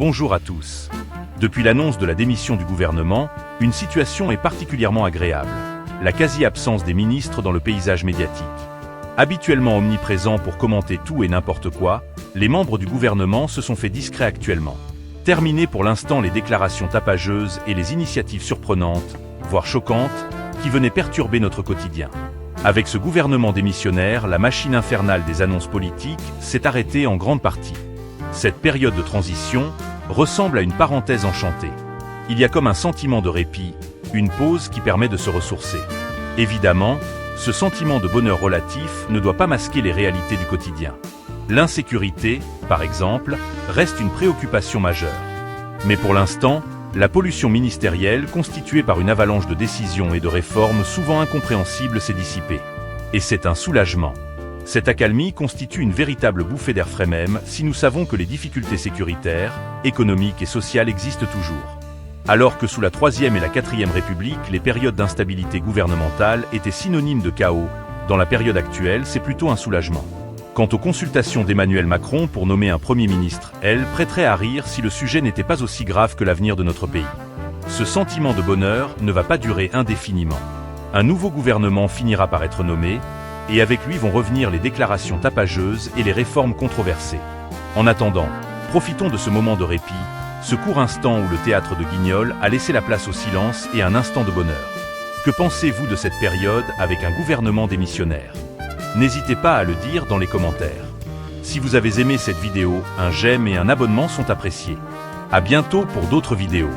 Bonjour à tous. Depuis l'annonce de la démission du gouvernement, une situation est particulièrement agréable. La quasi-absence des ministres dans le paysage médiatique. Habituellement omniprésents pour commenter tout et n'importe quoi, les membres du gouvernement se sont fait discrets actuellement. Terminées pour l'instant les déclarations tapageuses et les initiatives surprenantes, voire choquantes, qui venaient perturber notre quotidien. Avec ce gouvernement démissionnaire, la machine infernale des annonces politiques s'est arrêtée en grande partie. Cette période de transition ressemble à une parenthèse enchantée. Il y a comme un sentiment de répit, une pause qui permet de se ressourcer. Évidemment, ce sentiment de bonheur relatif ne doit pas masquer les réalités du quotidien. L'insécurité, par exemple, reste une préoccupation majeure. Mais pour l'instant, la pollution ministérielle, constituée par une avalanche de décisions et de réformes souvent incompréhensibles, s'est dissipée. Et c'est un soulagement. Cette accalmie constitue une véritable bouffée d'air frais même si nous savons que les difficultés sécuritaires, économiques et sociales existent toujours. Alors que sous la 3e et la 4e République, les périodes d'instabilité gouvernementale étaient synonymes de chaos, dans la période actuelle, c'est plutôt un soulagement. Quant aux consultations d'Emmanuel Macron pour nommer un Premier ministre, elles prêteraient à rire si le sujet n'était pas aussi grave que l'avenir de notre pays. Ce sentiment de bonheur ne va pas durer indéfiniment. Un nouveau gouvernement finira par être nommé, et avec lui vont revenir les déclarations tapageuses et les réformes controversées. En attendant, profitons de ce moment de répit, ce court instant où le théâtre de Guignol a laissé la place au silence et un instant de bonheur. Que pensez-vous de cette période avec un gouvernement démissionnaire? N'hésitez pas à le dire dans les commentaires. Si vous avez aimé cette vidéo, un j'aime et un abonnement sont appréciés. À bientôt pour d'autres vidéos.